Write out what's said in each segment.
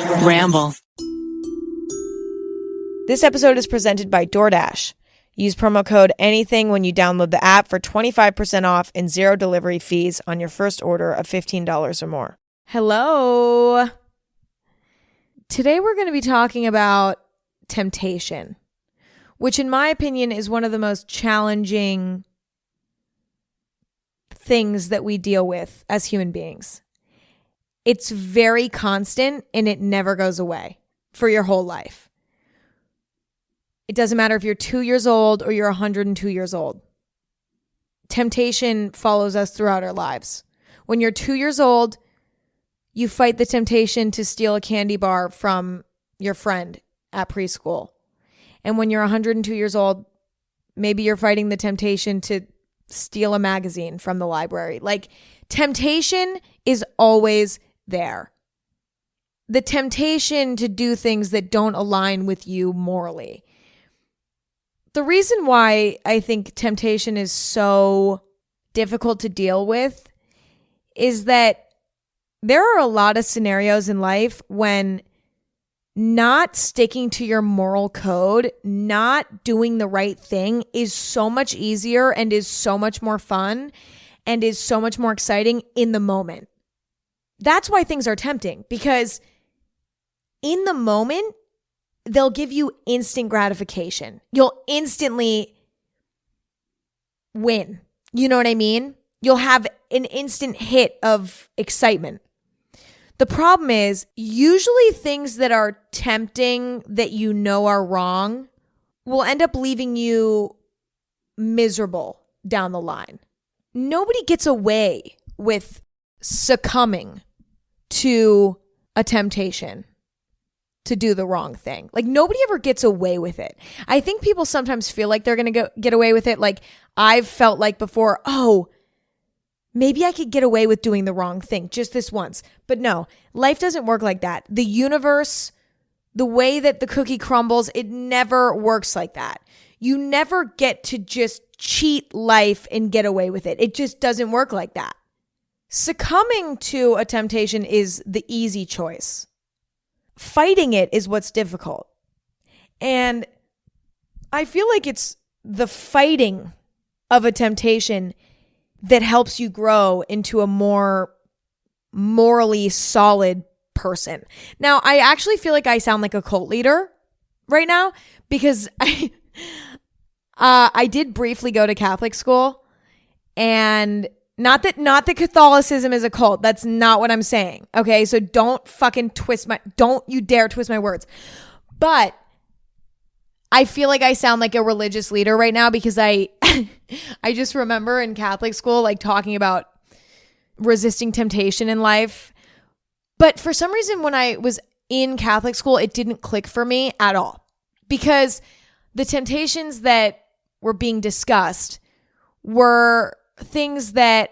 Ramble. This episode is presented by DoorDash. Use promo code ANYTHING when you download the app for 25% off and zero delivery fees on your first order of $15 or more. Hello. Today we're going to be talking about temptation, which in my opinion is one of the most challenging things that we deal with as human beings. It's very constant and it never goes away for your whole life. It doesn't matter if you're 2 years old or you're 102 years old. Temptation follows us throughout our lives. When you're 2 years old, you fight the temptation to steal a candy bar from your friend at preschool. And when you're 102 years old, maybe you're fighting the temptation to steal a magazine from the library. Like, temptation is always there. The temptation to do things that don't align with you morally. The reason why I think temptation is so difficult to deal with is that there are a lot of scenarios in life when not sticking to your moral code, not doing the right thing is so much easier and is so much more fun and is so much more exciting in the moment. That's why things are tempting, because in the moment, they'll give you instant gratification. You'll instantly win. You know what I mean? You'll have an instant hit of excitement. The problem is, usually things that are tempting that you know are wrong will end up leaving you miserable down the line. Nobody gets away with succumbing to a temptation to do the wrong thing. Like, nobody ever gets away with it. I think people sometimes feel like they're going to get away with it. Like, I've felt like before, oh, maybe I could get away with doing the wrong thing just this once. But no, life doesn't work like that. The universe, the way that the cookie crumbles, it never works like that. You never get to just cheat life and get away with it. It just doesn't work like that. Succumbing to a temptation is the easy choice. Fighting it is what's difficult. And I feel like it's the fighting of a temptation that helps you grow into a more morally solid person. Now, I actually feel like I sound like a cult leader right now because I did briefly go to Catholic school, and not that Catholicism is a cult. That's not what I'm saying. Okay, so don't you dare twist my words. But I feel like I sound like a religious leader right now because I just remember in Catholic school, like, talking about resisting temptation in life. But for some reason, when I was in Catholic school, it didn't click for me at all, because the temptations that were being discussed were things that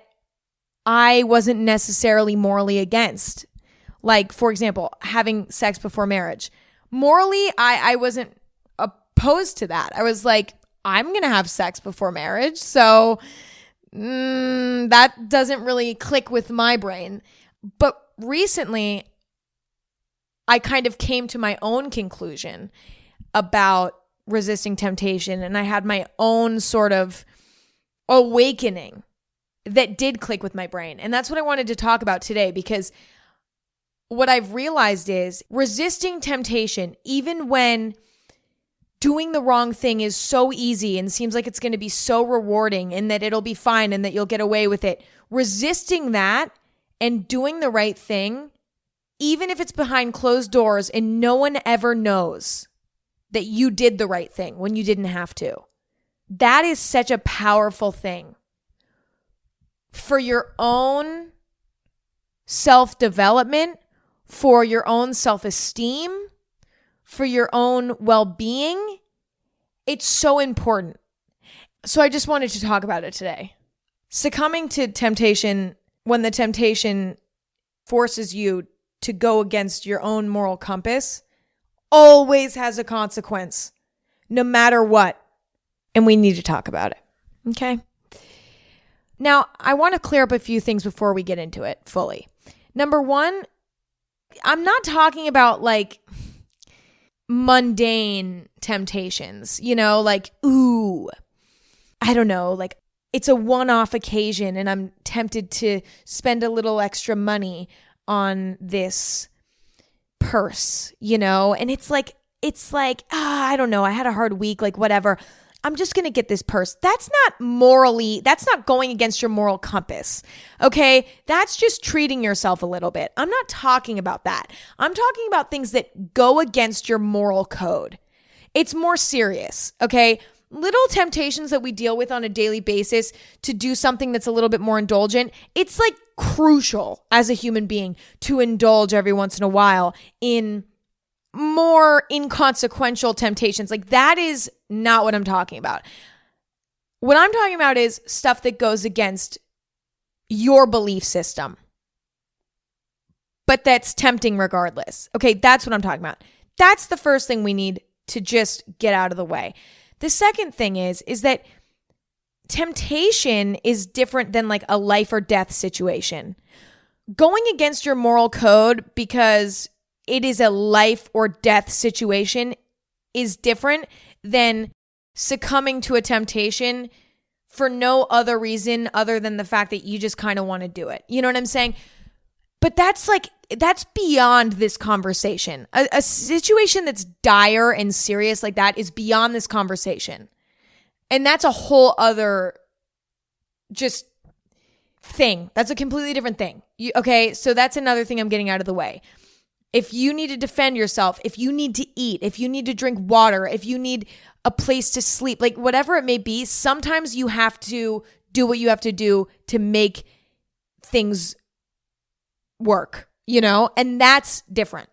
I wasn't necessarily morally against. Like, for example, having sex before marriage. Morally, I wasn't opposed to that. I was like, I'm going to have sex before marriage. So that doesn't really click with my brain. But recently, I kind of came to my own conclusion about resisting temptation. And I had my own sort of awakening that did click with my brain. And that's what I wanted to talk about today, because what I've realized is resisting temptation, even when doing the wrong thing is so easy and seems like it's going to be so rewarding and that it'll be fine and that you'll get away with it, resisting that and doing the right thing, even if it's behind closed doors and no one ever knows that you did the right thing when you didn't have to. That is such a powerful thing for your own self-development, for your own self-esteem, for your own well-being. It's so important. So I just wanted to talk about it today. Succumbing to temptation, when the temptation forces you to go against your own moral compass, always has a consequence, no matter what. And we need to talk about it. Okay? Now, I want to clear up a few things before we get into it fully. Number one, I'm not talking about like mundane temptations, like, ooh, I don't know, like it's a one-off occasion and I'm tempted to spend a little extra money on this purse, and it's like, I don't know, I had a hard week, like whatever. I'm just going to get this purse. That's not going against your moral compass. Okay. That's just treating yourself a little bit. I'm not talking about that. I'm talking about things that go against your moral code. It's more serious. Okay. Little temptations that we deal with on a daily basis to do something that's a little bit more indulgent. It's like crucial as a human being to indulge every once in a while in more inconsequential temptations. Like that is not what I'm talking about. What I'm talking about is stuff that goes against your belief system, but that's tempting regardless. Okay, that's what I'm talking about. That's the first thing we need to just get out of the way. The second thing is that temptation is different than like a life or death situation. Going against your moral code because it is a life or death situation is different than succumbing to a temptation for no other reason other than the fact that you just kind of want to do it. You know what I'm saying? But that's beyond this conversation. A situation that's dire and serious like that is beyond this conversation. And that's a whole other just thing. That's a completely different thing. Okay, so that's another thing I'm getting out of the way. If you need to defend yourself, if you need to eat, if you need to drink water, if you need a place to sleep, like whatever it may be, sometimes you have to do what you have to do to make things work, and that's different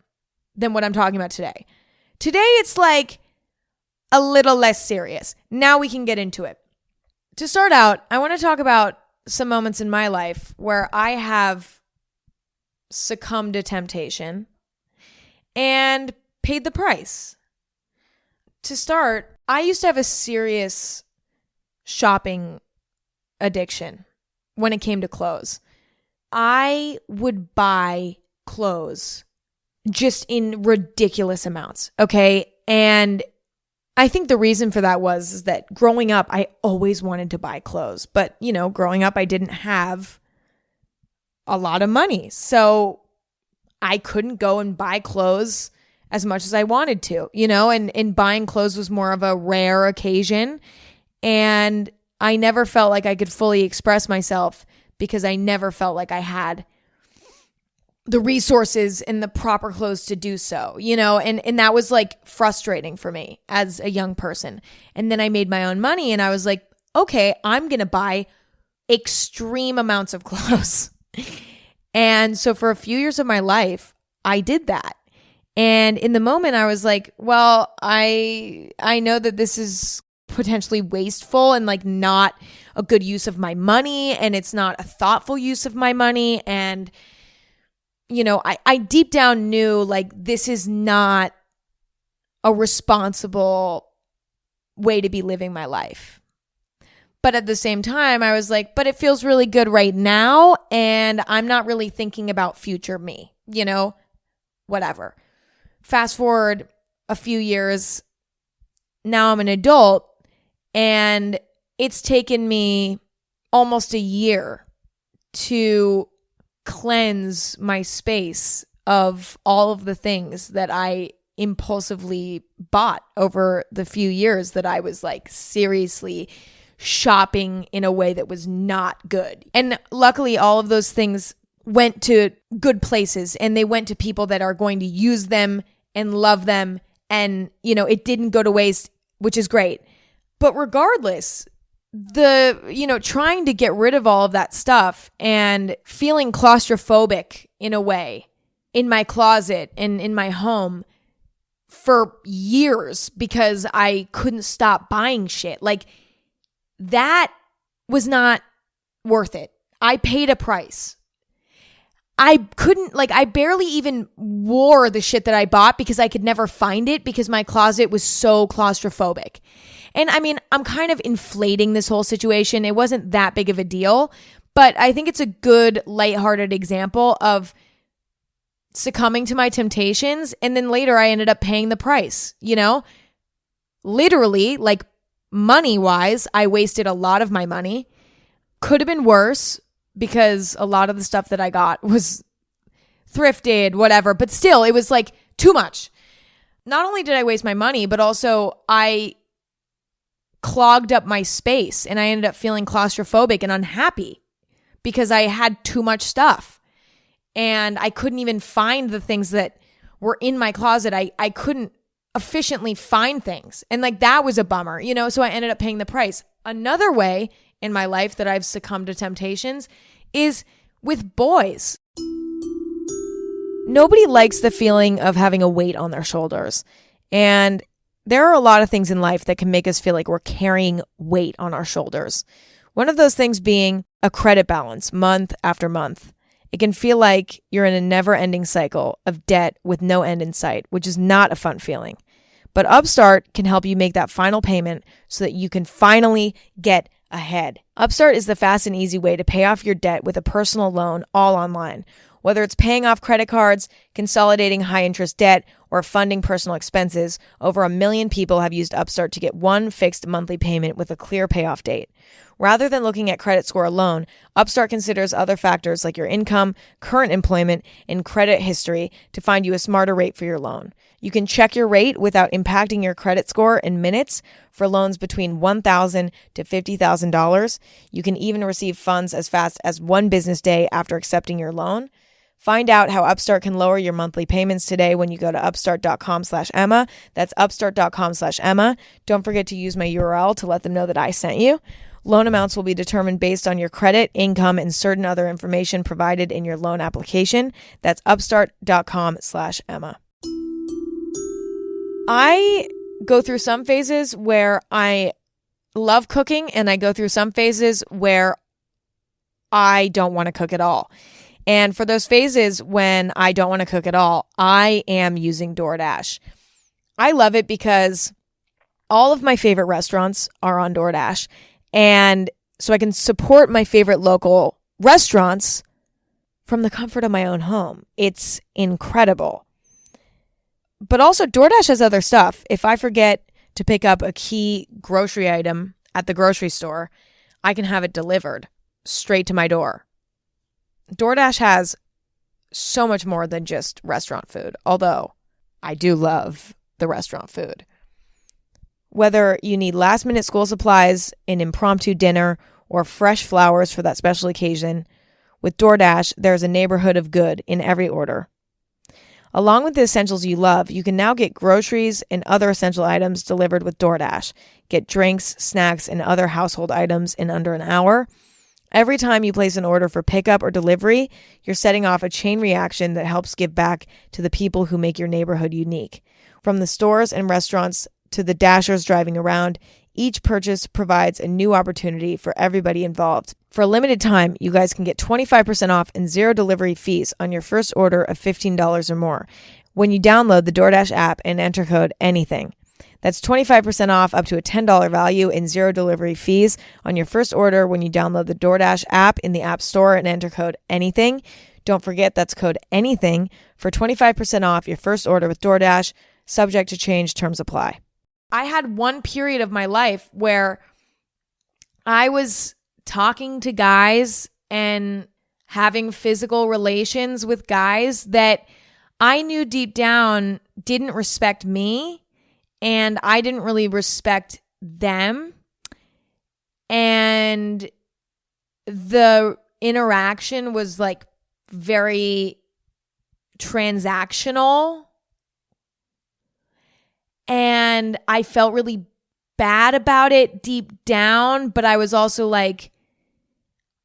than what I'm talking about today. Today, it's like a little less serious. Now we can get into it. To start out, I want to talk about some moments in my life where I have succumbed to temptation and paid the price. To start, I used to have a serious shopping addiction when it came to clothes. I would buy clothes just in ridiculous amounts, okay? And I think the reason for that is that growing up, I always wanted to buy clothes. But, growing up, I didn't have a lot of money. So I couldn't go and buy clothes as much as I wanted to, and buying clothes was more of a rare occasion. And I never felt like I could fully express myself because I never felt like I had the resources and the proper clothes to do so, and that was like frustrating for me as a young person. And then I made my own money and I was like, okay, I'm going to buy extreme amounts of clothes. And so for a few years of my life, I did that. And in the moment I was like, well, I know that this is potentially wasteful and like not a good use of my money, and it's not a thoughtful use of my money. And, I deep down knew like this is not a responsible way to be living my life. But at the same time, I was like, but it feels really good right now. And I'm not really thinking about future me, whatever. Fast forward a few years. Now I'm an adult and it's taken me almost a year to cleanse my space of all of the things that I impulsively bought over the few years that I was like seriously shopping in a way that was not good. And luckily, all of those things went to good places and they went to people that are going to use them and love them. And, it didn't go to waste, which is great. But regardless, trying to get rid of all of that stuff and feeling claustrophobic in a way in my closet and in my home for years because I couldn't stop buying shit. Like, that was not worth it. I paid a price. I barely even wore the shit that I bought because I could never find it because my closet was so claustrophobic. And I mean, I'm kind of inflating this whole situation. It wasn't that big of a deal, but I think it's a good lighthearted example of succumbing to my temptations. And then later I ended up paying the price, literally, like money wise, I wasted a lot of my money. Could have been worse because a lot of the stuff that I got was thrifted, whatever, but still it was like too much. Not only did I waste my money, but also I clogged up my space and I ended up feeling claustrophobic and unhappy because I had too much stuff and I couldn't even find the things that were in my closet. I couldn't efficiently find things. And like that was a bummer, so I ended up paying the price. Another way in my life that I've succumbed to temptations is with boys. Nobody likes the feeling of having a weight on their shoulders. And there are a lot of things in life that can make us feel like we're carrying weight on our shoulders. One of those things being a credit balance month after month. It can feel like you're in a never-ending cycle of debt with no end in sight, which is not a fun feeling. But Upstart can help you make that final payment so that you can finally get ahead. Upstart is the fast and easy way to pay off your debt with a personal loan all online. Whether it's paying off credit cards, consolidating high-interest debt, or funding personal expenses, over 1 million people have used Upstart to get one fixed monthly payment with a clear payoff date. Rather than looking at credit score alone, Upstart considers other factors like your income, current employment, and credit history to find you a smarter rate for your loan. You can check your rate without impacting your credit score in minutes for loans between $1,000 to $50,000. You can even receive funds as fast as 1 business day after accepting your loan. Find out how Upstart can lower your monthly payments today when you go to upstart.com/Emma. That's upstart.com/Emma. Don't forget to use my URL to let them know that I sent you. Loan amounts will be determined based on your credit, income, and certain other information provided in your loan application. That's upstart.com/Emma. I go through some phases where I love cooking and I go through some phases where I don't want to cook at all. And for those phases when I don't want to cook at all, I am using DoorDash. I love it because all of my favorite restaurants are on DoorDash. And so I can support my favorite local restaurants from the comfort of my own home. It's incredible. But also DoorDash has other stuff. If I forget to pick up a key grocery item at the grocery store, I can have it delivered straight to my door. DoorDash has so much more than just restaurant food, although I do love the restaurant food. Whether you need last-minute school supplies, an impromptu dinner, or fresh flowers for that special occasion, with DoorDash, there's a neighborhood of good in every order. Along with the essentials you love, you can now get groceries and other essential items delivered with DoorDash. Get drinks, snacks, and other household items in under an hour. Every time you place an order for pickup or delivery, you're setting off a chain reaction that helps give back to the people who make your neighborhood unique. From the stores and restaurants to the Dashers driving around, each purchase provides a new opportunity for everybody involved. For a limited time, you guys can get 25% off and 0 delivery fees on your first order of $15 or more when you download the DoorDash app and enter code ANYTHING. That's 25% off up to a $10 value and 0 delivery fees on your first order when you download the DoorDash app in the App Store and enter code ANYTHING. Don't forget that's code ANYTHING for 25% off your first order with DoorDash, subject to change, terms apply. I had one period of my life where I was talking to guys and having physical relations with guys that I knew deep down didn't respect me. And I didn't really respect them. And the interaction was like very transactional. And I felt really bad about it deep down. But I was also like,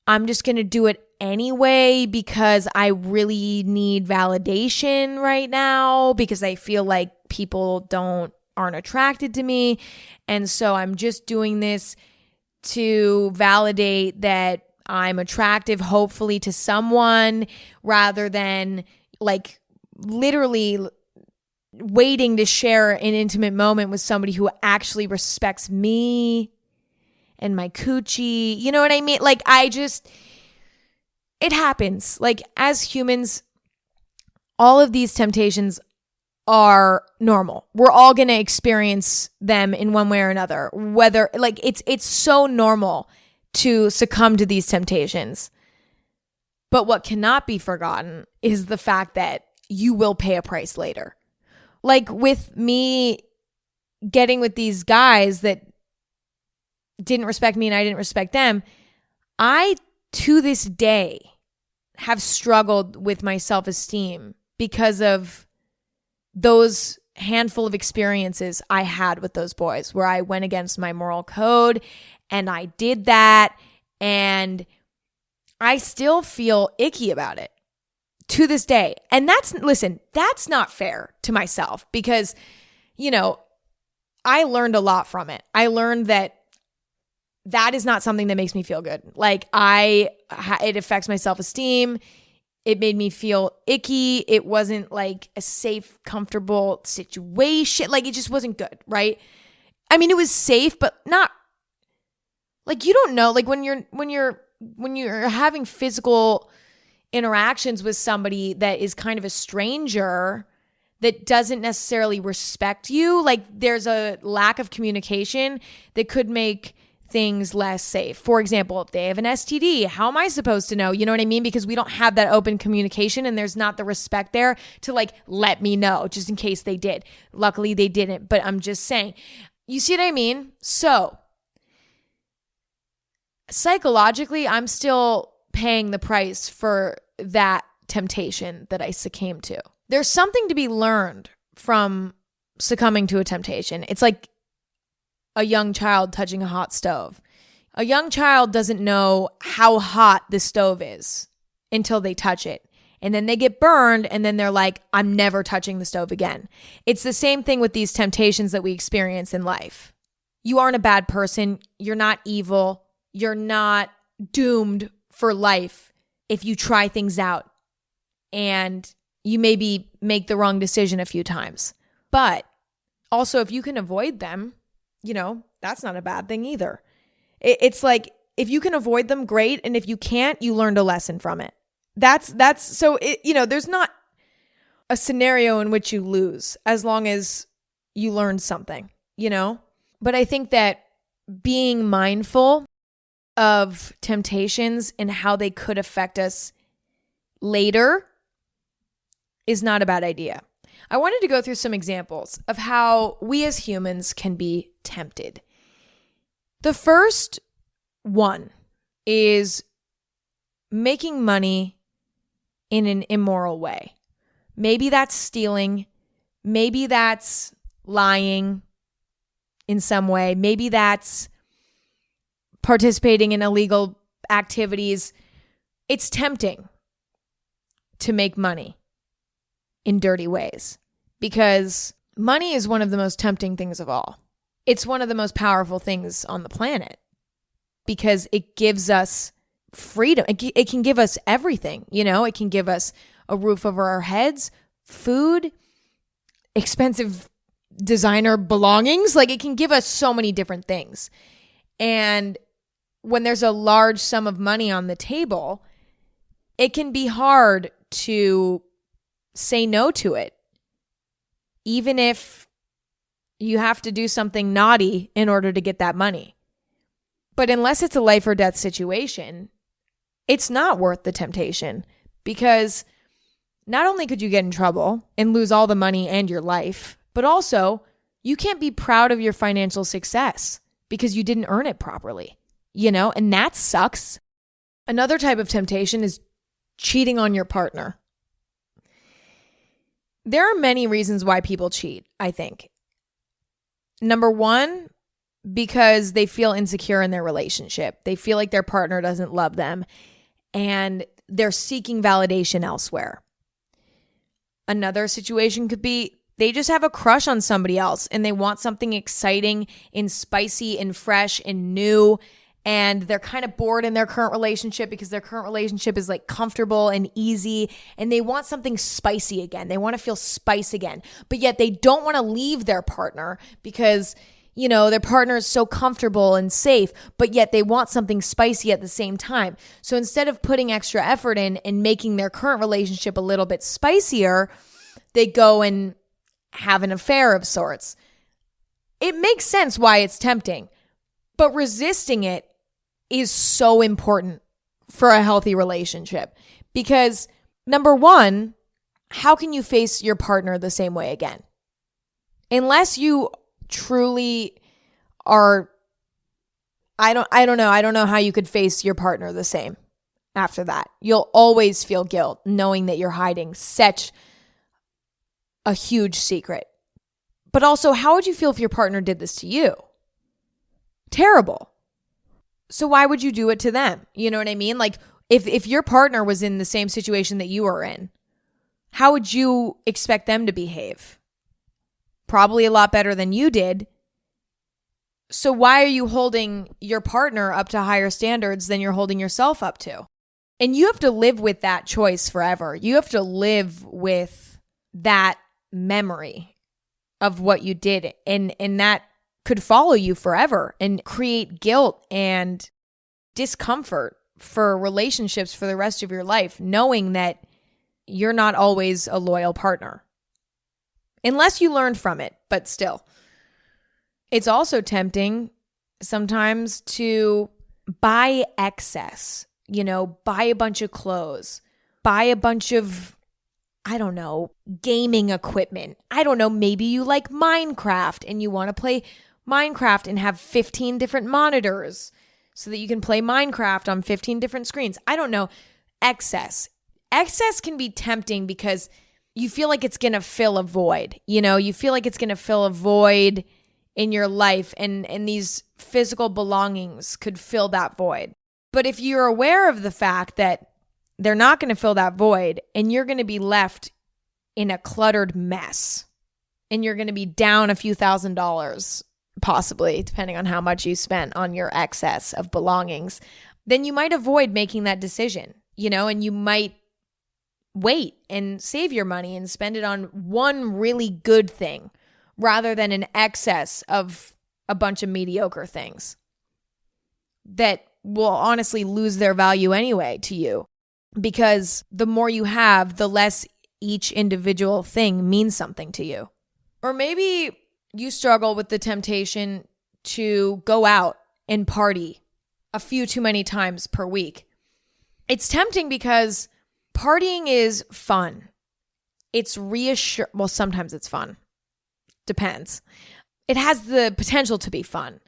I'm just going to do it anyway because I really need validation right now because I feel like people aren't attracted to me. And so I'm just doing this to validate that I'm attractive, hopefully, to someone rather than like literally waiting to share an intimate moment with somebody who actually respects me and my coochie. You know what I mean? Like it happens. Like as humans, all of these temptations are normal. We're all going to experience them in one way or another. Whether like it's so normal to succumb to these temptations. But what cannot be forgotten is the fact that you will pay a price later. Like with me getting with these guys that didn't respect me and I didn't respect them, I to this day have struggled with my self-esteem because of those handful of experiences I had with those boys where I went against my moral code and I did that, and I still feel icky about it to this day. And that's not fair to myself because, I learned a lot from it. I learned that is not something that makes me feel good. Like it affects my self-esteem. It made me feel icky. It wasn't like a safe, comfortable situation. Like it just wasn't good, right? I mean, it was safe, but not like, you don't know, like when you're having physical interactions with somebody that is kind of a stranger that doesn't necessarily respect you, like there's a lack of communication that could make things less safe. For example, if they have an STD, how am I supposed to know? You know what I mean? Because we don't have that open communication and there's not the respect there to like, let me know just in case they did. Luckily they didn't, but I'm just saying, you see what I mean? So psychologically, I'm still paying the price for that temptation that I succumbed to. There's something to be learned from succumbing to a temptation. It's like a young child touching a hot stove. A young child doesn't know how hot the stove is until they touch it. And then they get burned and then they're like, I'm never touching the stove again. It's the same thing with these temptations that we experience in life. You aren't a bad person. You're not evil. You're not doomed for life if you try things out and you maybe make the wrong decision a few times. But also, if you can avoid them, that's not a bad thing either. It's like, if you can avoid them, great. And if you can't, you learned a lesson from it. There's not a scenario in which you lose as long as you learn something, But I think that being mindful of temptations and how they could affect us later is not a bad idea. I wanted to go through some examples of how we as humans can be tempted. The first one is making money in an immoral way. Maybe that's stealing. Maybe that's lying in some way. Maybe that's participating in illegal activities. It's tempting to make money in dirty ways because money is one of the most tempting things of all. It's one of the most powerful things on the planet because it gives us freedom. It can give us everything, It can give us a roof over our heads, food, expensive designer belongings. Like it can give us so many different things. And when there's a large sum of money on the table, it can be hard to say no to it, even if you have to do something naughty in order to get that money. But unless it's a life or death situation, it's not worth the temptation because not only could you get in trouble and lose all the money and your life, but also you can't be proud of your financial success because you didn't earn it properly, and that sucks. Another type of temptation is cheating on your partner. There are many reasons why people cheat, I think. Number one, because they feel insecure in their relationship. They feel like their partner doesn't love them and they're seeking validation elsewhere. Another situation could be they just have a crush on somebody else and they want something exciting and spicy and fresh and new. And they're kind of bored in their current relationship because their current relationship is like comfortable and easy. And they want something spicy again. They want to feel spice again. But yet they don't want to leave their partner because, their partner is so comfortable and safe, but yet they want something spicy at the same time. So instead of putting extra effort in and making their current relationship a little bit spicier, they go and have an affair of sorts. It makes sense why it's tempting, but resisting it is so important for a healthy relationship. Because number one, how can you face your partner the same way again? Unless you truly are, I don't know how you could face your partner the same after that. You'll always feel guilt knowing that you're hiding such a huge secret. But also, how would you feel if your partner did this to you? Terrible. So why would you do it to them? You know what I mean? Like if your partner was in the same situation that you are in, how would you expect them to behave? Probably a lot better than you did. So why are you holding your partner up to higher standards than you're holding yourself up to? And you have to live with that choice forever. You have to live with that memory of what you did. And that could follow you forever and create guilt and discomfort for relationships for the rest of your life, knowing that you're not always a loyal partner. Unless you learned from it, but still. It's also tempting sometimes to buy excess, buy a bunch of clothes, buy a bunch of, gaming equipment. Maybe you like Minecraft and you want to play Minecraft and have 15 different monitors so that you can play Minecraft on 15 different screens. Excess. Excess can be tempting because you feel like it's going to fill a void. You feel like it's going to fill a void in your life, and these physical belongings could fill that void. But if you're aware of the fact that they're not going to fill that void and you're going to be left in a cluttered mess and you're going to be down a few $1,000s, possibly, depending on how much you spent on your excess of belongings, then you might avoid making that decision, and you might wait and save your money and spend it on one really good thing rather than an excess of a bunch of mediocre things that will honestly lose their value anyway to you, because the more you have, the less each individual thing means something to you. Or maybe you struggle with the temptation to go out and party a few too many times per week. It's tempting because partying is fun. It's well, sometimes it's fun. Depends. It has the potential to be fun.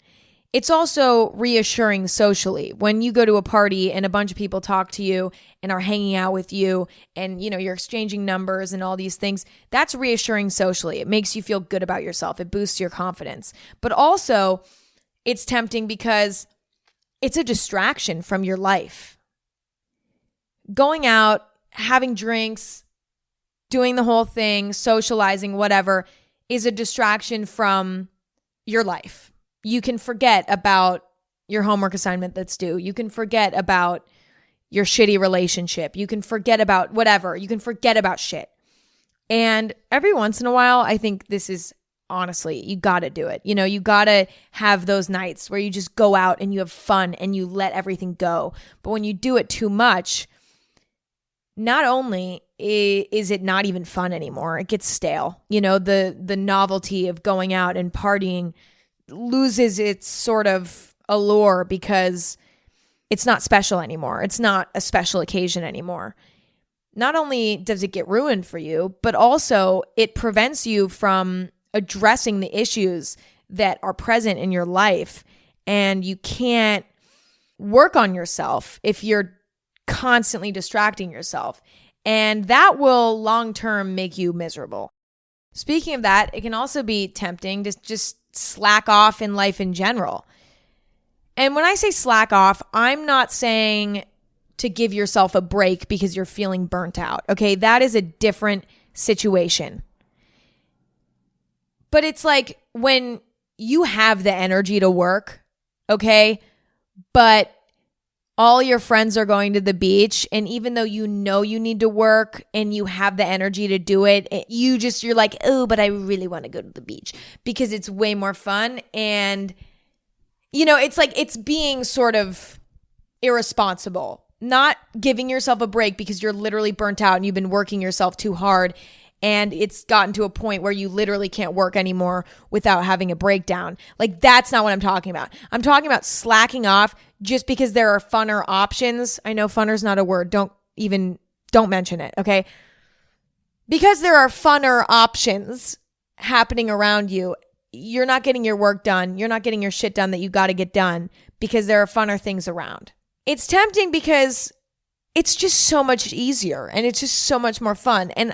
It's also reassuring socially. When you go to a party and a bunch of people talk to you and are hanging out with you and, you're exchanging numbers and all these things, that's reassuring socially. It makes you feel good about yourself. It boosts your confidence. But also, it's tempting because it's a distraction from your life. Going out, having drinks, doing the whole thing, socializing, whatever, is a distraction from your life. You can forget about your homework assignment that's due. You can forget about your shitty relationship. You can forget about whatever. You can forget about shit. And every once in a while, I think this is honestly, you got to do it. You got to have those nights where you just go out and you have fun and you let everything go. But when you do it too much, not only is it not even fun anymore, it gets stale. The novelty of going out and partying loses its sort of allure because it's not special anymore. It's not a special occasion anymore. Not only does it get ruined for you, but also it prevents you from addressing the issues that are present in your life. And you can't work on yourself if you're constantly distracting yourself. And that will long-term make you miserable. Speaking of that, it can also be tempting to just slack off in life in general. And when I say slack off, I'm not saying to give yourself a break because you're feeling burnt out. Okay, that is a different situation. But it's like when you have the energy to work, okay, but all your friends are going to the beach, and even though you know you need to work and you have the energy to do it, you're like, oh, but I really want to go to the beach because it's way more fun. And, it's like it's being sort of irresponsible, not giving yourself a break because you're literally burnt out and you've been working yourself too hard. And it's gotten to a point where you literally can't work anymore without having a breakdown. Like, that's not what I'm talking about. I'm talking about slacking off just because there are funner options. I know funner's not a word. Don't mention it, okay? Because there are funner options happening around you, you're not getting your work done. You're not getting your shit done that you got to get done because there are funner things around. It's tempting because it's just so much easier and it's just so much more fun. And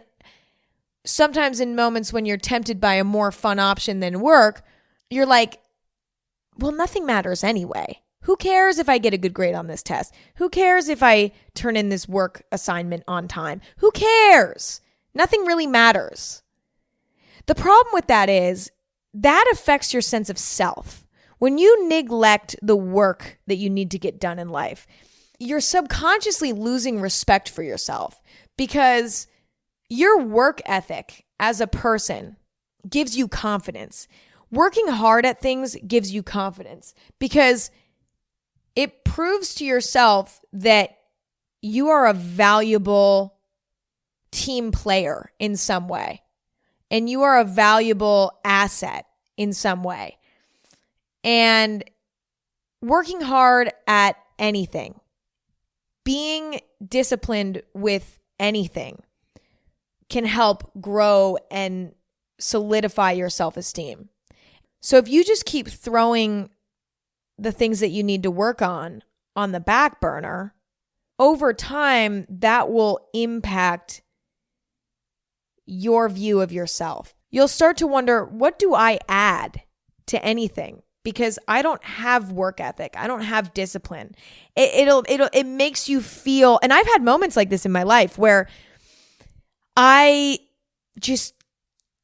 sometimes in moments when you're tempted by a more fun option than work, you're like, well, nothing matters anyway. Who cares if I get a good grade on this test? Who cares if I turn in this work assignment on time? Who cares? Nothing really matters. The problem with that is that affects your sense of self. When you neglect the work that you need to get done in life, you're subconsciously losing respect for yourself because your work ethic as a person gives you confidence. Working hard at things gives you confidence because it proves to yourself that you are a valuable team player in some way, and you are a valuable asset in some way. And working hard at anything, being disciplined with anything, can help grow and solidify your self-esteem. So if you just keep throwing the things that you need to work on the back burner, over time, that will impact your view of yourself. You'll start to wonder, what do I add to anything? Because I don't have work ethic. I don't have discipline. It makes you feel, and I've had moments like this in my life where I just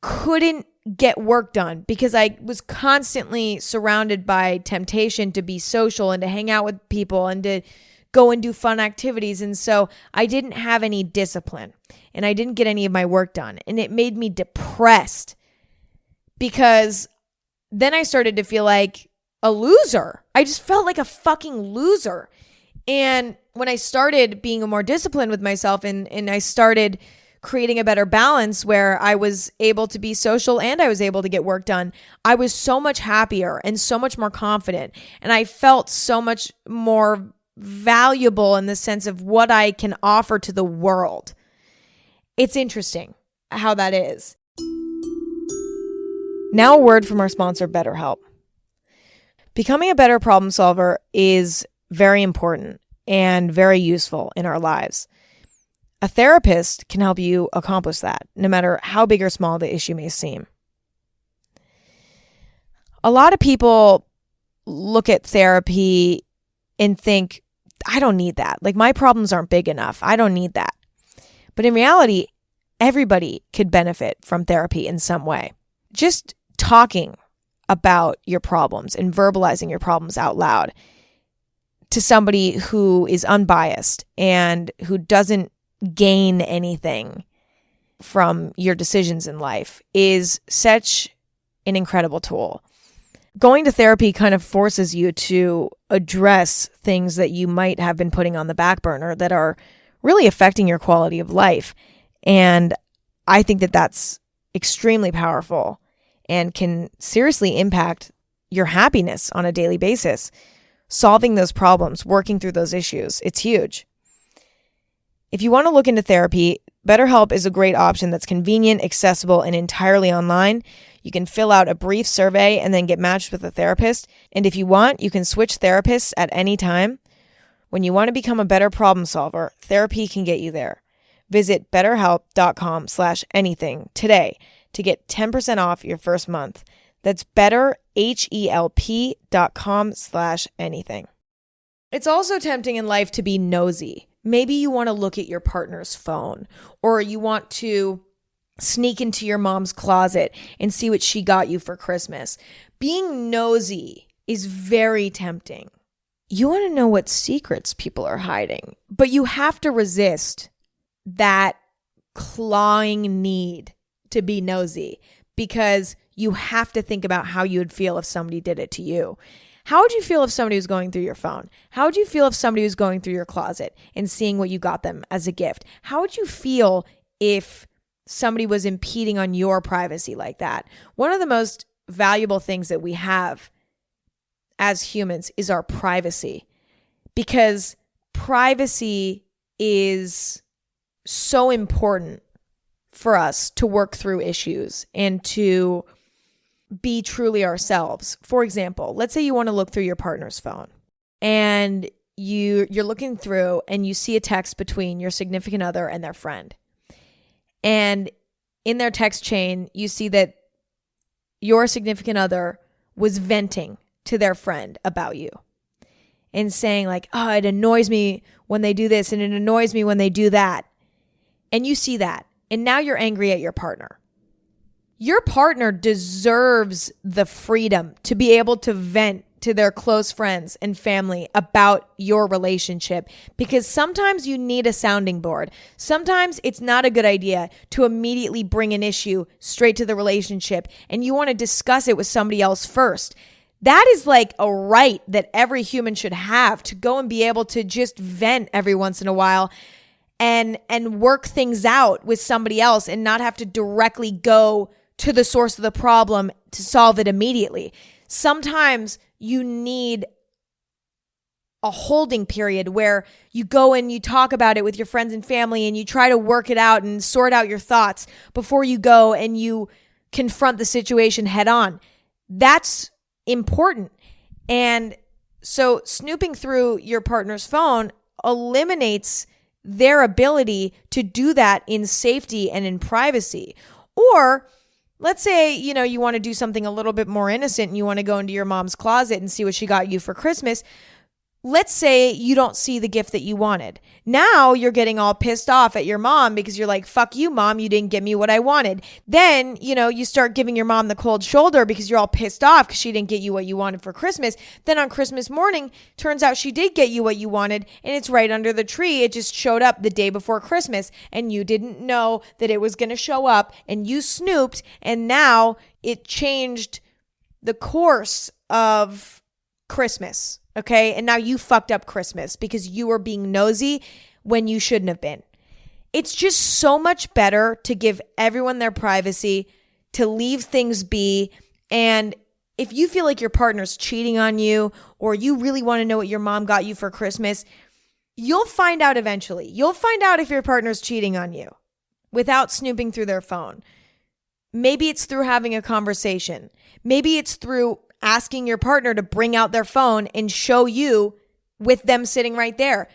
couldn't get work done because I was constantly surrounded by temptation to be social and to hang out with people and to go and do fun activities. And so I didn't have any discipline and I didn't get any of my work done. And it made me depressed because then I started to feel like a loser. I just felt like a fucking loser. And when I started being more disciplined with myself and I started creating a better balance where I was able to be social and I was able to get work done, I was so much happier and so much more confident. And I felt so much more valuable in the sense of what I can offer to the world. It's interesting how that is. Now a word from our sponsor, BetterHelp. Becoming a better problem solver is very important and very useful in our lives. A therapist can help you accomplish that, no matter how big or small the issue may seem. A lot of people look at therapy and think, I don't need that. Like, my problems aren't big enough. I don't need that. But in reality, everybody could benefit from therapy in some way. Just talking about your problems and verbalizing your problems out loud to somebody who is unbiased and who doesn't gain anything from your decisions in life is such an incredible tool. Going to therapy kind of forces you to address things that you might have been putting on the back burner that are really affecting your quality of life. And I think that that's extremely powerful and can seriously impact your happiness on a daily basis. Solving those problems, working through those issues, it's huge. If you want to look into therapy, BetterHelp is a great option that's convenient, accessible, and entirely online. You can fill out a brief survey and then get matched with a therapist. And if you want, you can switch therapists at any time. When you want to become a better problem solver, therapy can get you there. Visit betterhelp.com/anything today to get 10% off your first month. That's betterhelp.com/anything. It's also tempting in life to be nosy. Maybe you want to look at your partner's phone, or you want to sneak into your mom's closet and see what she got you for Christmas. Being nosy is very tempting. you want to know what secrets people are hiding, but you have to resist that clawing need to be nosy, because you have to think about how you would feel if somebody did it to you. How would you feel if somebody was going through your phone? How would you feel if somebody was going through your closet and seeing what you got them as a gift? How would you feel if somebody was impeding on your privacy like that? One of the most valuable things that we have as humans is our privacy, because privacy is so important for us to work through issues and to be truly ourselves. For example, let's say you want to look through your partner's phone and you're looking through and you see a text between your significant other and their friend. And in their text chain, you see that your significant other was venting to their friend about you and saying like, oh, it annoys me when they do this and it annoys me when they do that. And you see that. And now you're angry at your partner. Your partner deserves the freedom to be able to vent to their close friends and family about your relationship, because sometimes you need a sounding board. Sometimes it's not a good idea to immediately bring an issue straight to the relationship, and you want to discuss it with somebody else first. That is like a right that every human should have, to go and be able to just vent every once in a while and work things out with somebody else and not have to directly go to the source of the problem to solve it immediately. Sometimes you need a holding period where you go and you talk about it with your friends and family and you try to work it out and sort out your thoughts before you go and you confront the situation head on. That's important. And so snooping through your partner's phone eliminates their ability to do that in safety and in privacy. Or let's say, you want to do something a little bit more innocent and you want to go into your mom's closet and see what she got you for Christmas. Let's say you don't see the gift that you wanted. Now you're getting all pissed off at your mom because you're like, fuck you, mom, you didn't get me what I wanted. Then, you start giving your mom the cold shoulder because you're all pissed off because she didn't get you what you wanted for Christmas. Then on Christmas morning, turns out she did get you what you wanted and it's right under the tree. It just showed up the day before Christmas and you didn't know that it was going to show up and you snooped, and now it changed the course of Christmas. Okay. And now you fucked up Christmas because you were being nosy when you shouldn't have been. It's just so much better to give everyone their privacy, to leave things be. And if you feel like your partner's cheating on you, or you really want to know what your mom got you for Christmas, you'll find out eventually. You'll find out if your partner's cheating on you without snooping through their phone. Maybe it's through having a conversation. Maybe it's through asking your partner to bring out their phone and show you with them sitting right there.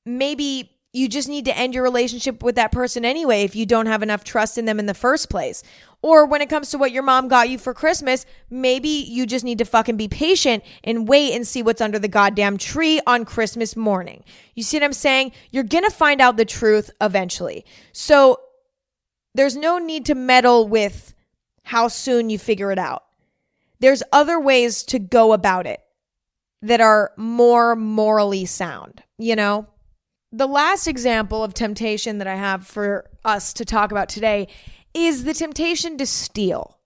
Maybe you just need to end your relationship with that person anyway if you don't have enough trust in them in the first place. Or when it comes to what your mom got you for Christmas, maybe you just need to fucking be patient and wait and see what's under the goddamn tree on Christmas morning. You see what I'm saying? You're going to find out the truth eventually. So there's no need to meddle with how soon you figure it out. There's other ways to go about it that are more morally sound, The last example of temptation that I have for us to talk about today is the temptation to steal.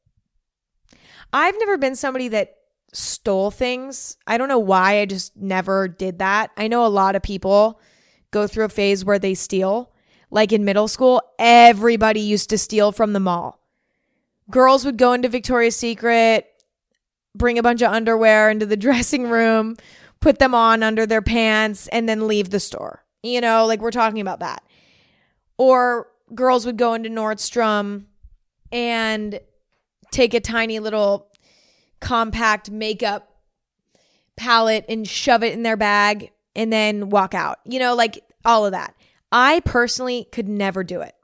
I've never been somebody that stole things. I don't know why, I just never did that. I know a lot of people go through a phase where they steal. Like in middle school, everybody used to steal from the mall. Girls would go into Victoria's Secret, bring a bunch of underwear into the dressing room, put them on under their pants, and then leave the store. We're talking about that. Or girls would go into Nordstrom and take a tiny little compact makeup palette and shove it in their bag and then walk out. All of that. I personally could never do it.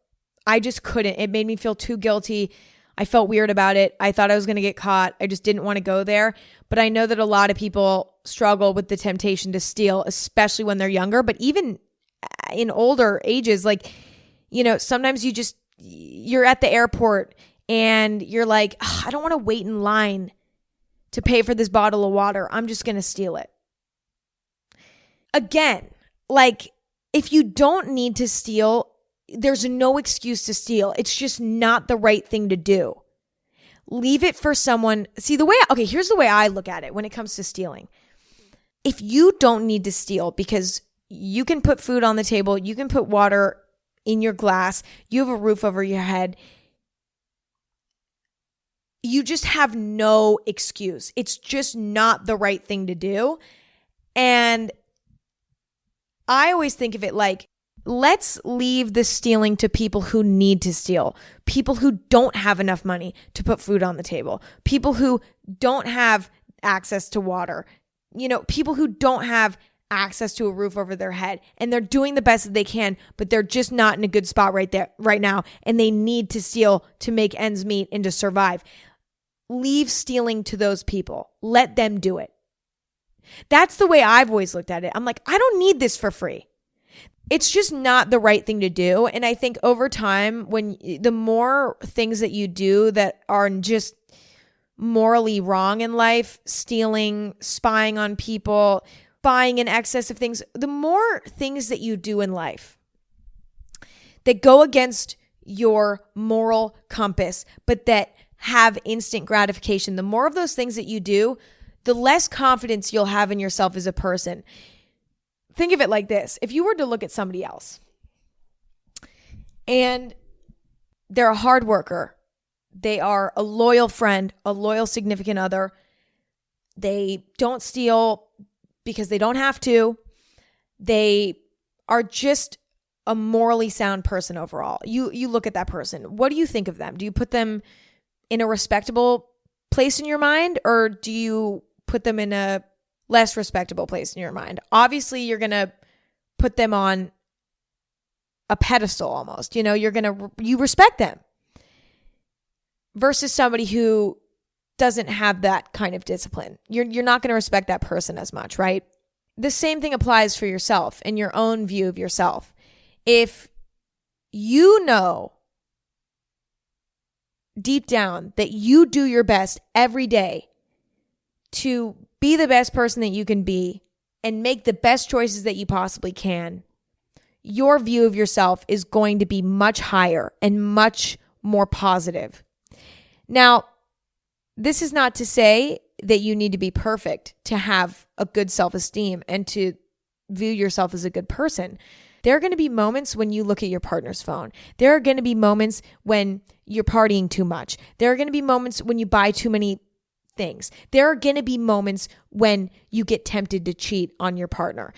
I just couldn't. It made me feel too guilty. I felt weird about it. I thought I was going to get caught. I just didn't want to go there. But I know that a lot of people struggle with the temptation to steal, especially when they're younger. But even in older ages, sometimes you're at the airport and you're like, I don't want to wait in line to pay for this bottle of water. I'm just going to steal it. Again, like if you don't need to steal, there's no excuse to steal. It's just not the right thing to do. Leave it for someone. See, here's the way I look at it when it comes to stealing. If you don't need to steal because you can put food on the table, you can put water in your glass, you have a roof over your head, you just have no excuse. It's just not the right thing to do. And I always think of it like, let's leave the stealing to people who need to steal, people who don't have enough money to put food on the table, people who don't have access to water, people who don't have access to a roof over their head, and they're doing the best that they can, but they're just not in a good spot right now, and they need to steal to make ends meet and to survive. Leave stealing to those people. Let them do it. That's the way I've always looked at it. I'm like, I don't need this for free. It's just not the right thing to do. And I think over time, the more things that you do that are just morally wrong in life, stealing, spying on people, buying in excess of things, the more things that you do in life that go against your moral compass, but that have instant gratification, the more of those things that you do, the less confidence you'll have in yourself as a person. Think of it like this. If you were to look at somebody else and they're a hard worker, they are a loyal friend, a loyal significant other, they don't steal because they don't have to, they are just a morally sound person overall. You look at that person. What do you think of them? Do you put them in a respectable place in your mind, or do you put them in a less respectable place in your mind? Obviously, you're going to put them on a pedestal almost. You respect them versus somebody who doesn't have that kind of discipline. You're not going to respect that person as much, right? The same thing applies for yourself and your own view of yourself. If you know deep down that you do your best every day to be the best person that you can be and make the best choices that you possibly can, your view of yourself is going to be much higher and much more positive. Now, this is not to say that you need to be perfect to have a good self-esteem and to view yourself as a good person. There are going to be moments when you look at your partner's phone. There are going to be moments when you're partying too much. There are going to be moments when you buy too many things. There are going to be moments when you get tempted to cheat on your partner.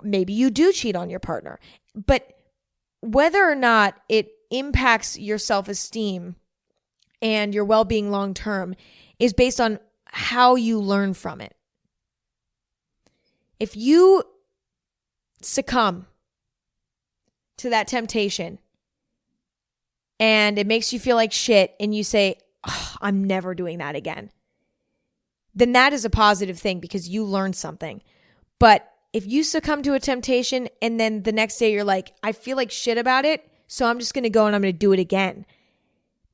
Maybe you do cheat on your partner. But whether or not it impacts your self-esteem and your well-being long-term is based on how you learn from it. If you succumb to that temptation and it makes you feel like shit and you say, oh, I'm never doing that again, then that is a positive thing because you learned something. But if you succumb to a temptation and then the next day you're like, I feel like shit about it, so I'm just going to go and I'm going to do it again,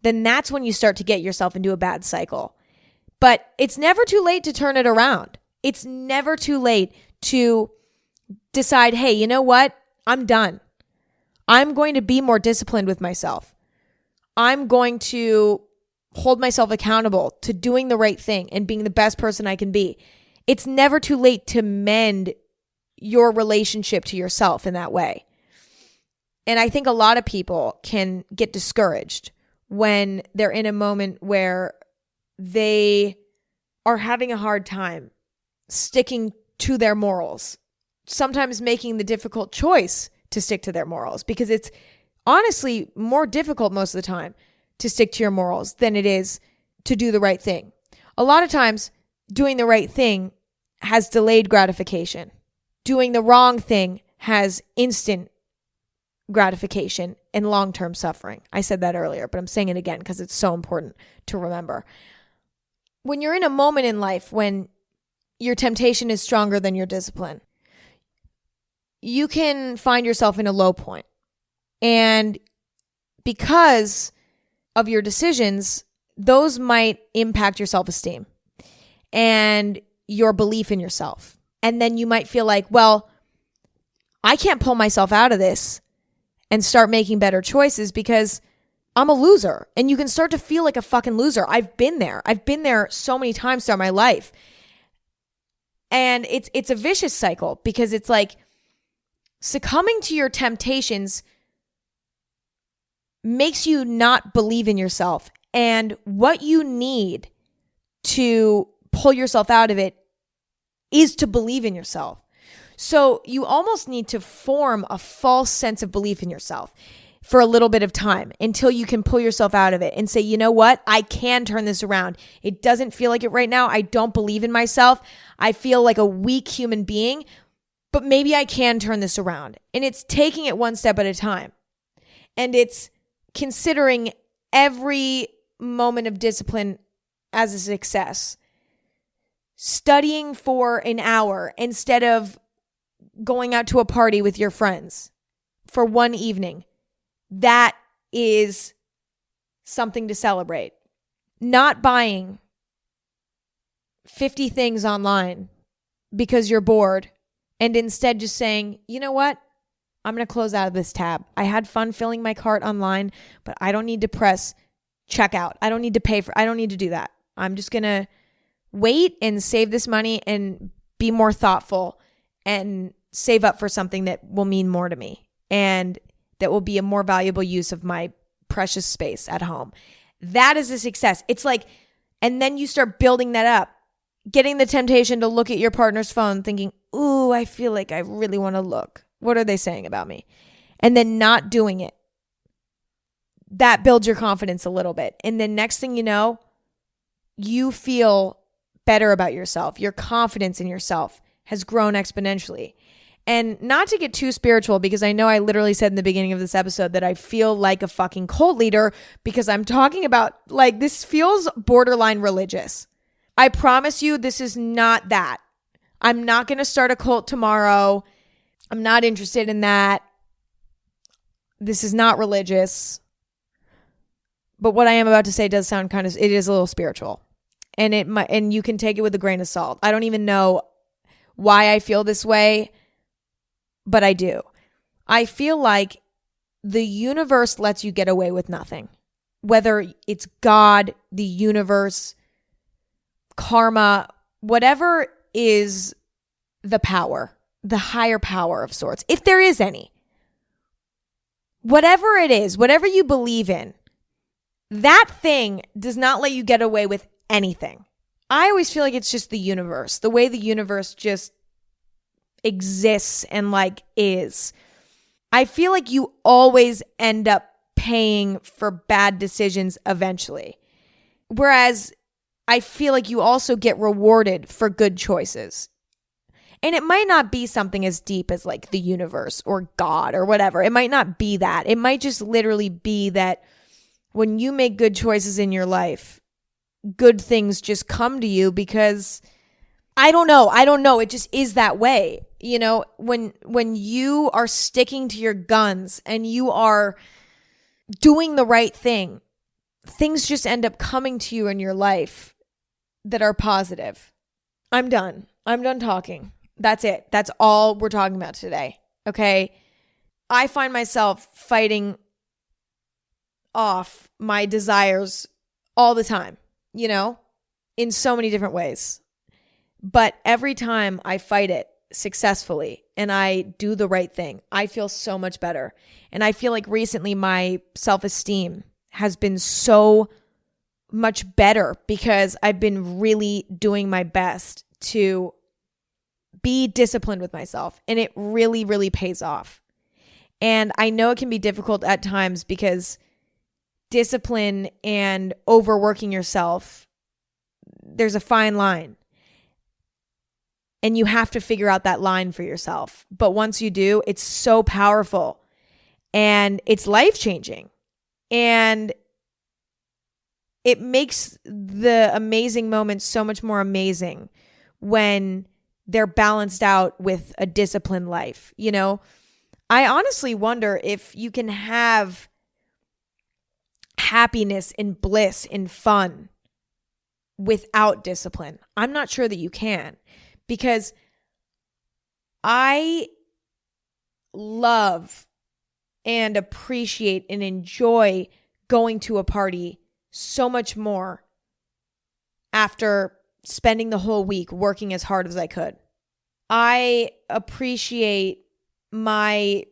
then that's when you start to get yourself into a bad cycle. But it's never too late to turn it around. It's never too late to decide, hey, you know what? I'm done. I'm going to be more disciplined with myself. I'm going to hold myself accountable to doing the right thing and being the best person I can be. It's never too late to mend your relationship to yourself in that way. And I think a lot of people can get discouraged when they're in a moment where they are having a hard time sticking to their morals, sometimes making the difficult choice to stick to their morals, because it's honestly more difficult most of the time to stick to your morals than it is to do the right thing. A lot of times, doing the right thing has delayed gratification. Doing the wrong thing has instant gratification and long-term suffering. I said that earlier, but I'm saying it again because it's so important to remember. When you're in a moment in life when your temptation is stronger than your discipline, you can find yourself in a low point. And because of your decisions, those might impact your self-esteem and your belief in yourself. And then you might feel like, well, I can't pull myself out of this and start making better choices because I'm a loser. And you can start to feel like a fucking loser. I've been there. I've been there so many times throughout my life. And it's a vicious cycle because it's like succumbing to your temptations makes you not believe in yourself. And what you need to pull yourself out of it is to believe in yourself. So you almost need to form a false sense of belief in yourself for a little bit of time until you can pull yourself out of it and say, you know what? I can turn this around. It doesn't feel like it right now. I don't believe in myself. I feel like a weak human being, but maybe I can turn this around. And it's taking it one step at a time. And it's considering every moment of discipline as a success. Studying for an hour instead of going out to a party with your friends for one evening. That is something to celebrate. Not buying 50 things online because you're bored and instead just saying, you know what? I'm going to close out of this tab. I had fun filling my cart online, but I don't need to press checkout. I don't need to do that. I'm just going to wait and save this money and be more thoughtful and save up for something that will mean more to me and that will be a more valuable use of my precious space at home. That is a success. It's like, and then you start building that up, getting the temptation to look at your partner's phone thinking, ooh, I feel like I really want to look. What are they saying about me? And then not doing it. That builds your confidence a little bit. And then next thing you know, you feel better about yourself. Your confidence in yourself has grown exponentially. And not to get too spiritual, because I know I literally said in the beginning of this episode that I feel like a fucking cult leader because I'm talking about, like, this feels borderline religious. I promise you this is not that. I'm not going to start a cult tomorrow. I'm not interested in that. This is not religious. But what I am about to say does sound it is a little spiritual. And you can take it with a grain of salt. I don't even know why I feel this way, but I do. I feel like the universe lets you get away with nothing. Whether it's God, the universe, karma, whatever is the power, the higher power of sorts, if there is any. Whatever it is, whatever you believe in, that thing does not let you get away with anything. I always feel like it's just the universe, the way the universe just exists and like is. I feel like you always end up paying for bad decisions eventually. Whereas I feel like you also get rewarded for good choices. And it might not be something as deep as like the universe or God or whatever. It might not be that. It might just literally be that when you make good choices in your life, good things just come to you because I don't know. It just is that way. You know, when you are sticking to your guns and you are doing the right thing, things just end up coming to you in your life that are positive. I'm done talking. That's it. That's all we're talking about today. Okay. I find myself fighting off my desires all the time, you know, in so many different ways. But every time I fight it successfully and I do the right thing, I feel so much better. And I feel like recently my self-esteem has been so much better because I've been really doing my best to be disciplined with myself. And it really, really pays off. And I know it can be difficult at times because discipline and overworking yourself, there's a fine line. And you have to figure out that line for yourself. But once you do, it's so powerful and it's life-changing. And it makes the amazing moments so much more amazing when they're balanced out with a disciplined life. You know, I honestly wonder if you can have happiness and bliss and fun without discipline. I'm not sure that you can, because I love and appreciate and enjoy going to a party so much more after spending the whole week working as hard as I could. I appreciate my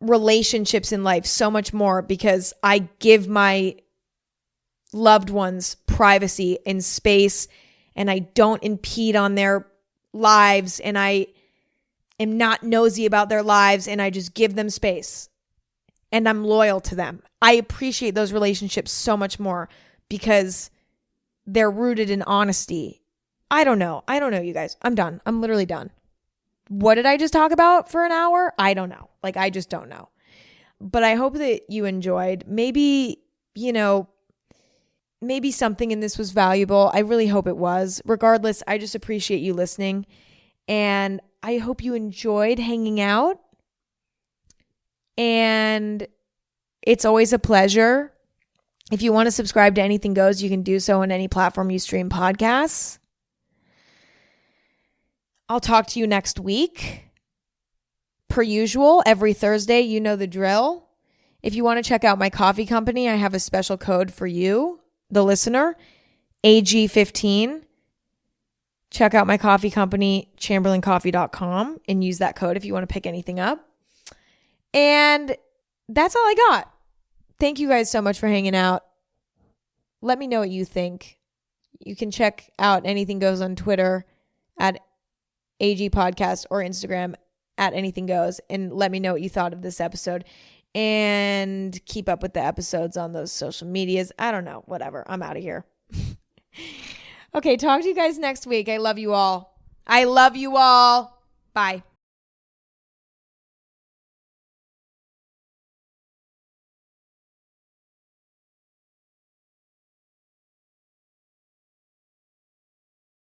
relationships in life so much more because I give my loved ones privacy and space, and I don't impede on their lives, and I am not nosy about their lives, and I just give them space, and I'm loyal to them. I appreciate those relationships so much more because they're rooted in honesty. I don't know, you guys. I'm done. I'm literally done. What did I just talk about for an hour? I don't know. I just don't know. But I hope that you enjoyed. Maybe, maybe something in this was valuable. I really hope it was. Regardless, I just appreciate you listening. And I hope you enjoyed hanging out. And it's always a pleasure. If you want to subscribe to Anything Goes, you can do so on any platform you stream podcasts. I'll talk to you next week. Per usual, every Thursday, you know the drill. If you want to check out my coffee company, I have a special code for you, the listener, AG15. Check out my coffee company, chamberlaincoffee.com, and use that code if you want to pick anything up. And that's all I got. Thank you guys so much for hanging out. Let me know what you think. You can check out Anything Goes on Twitter at AG Podcast or Instagram at Anything Goes, and let me know what you thought of this episode, and keep up with the episodes on those social medias. I don't know, whatever. I'm out of here. Okay, talk to you guys next week. I love you all. Bye.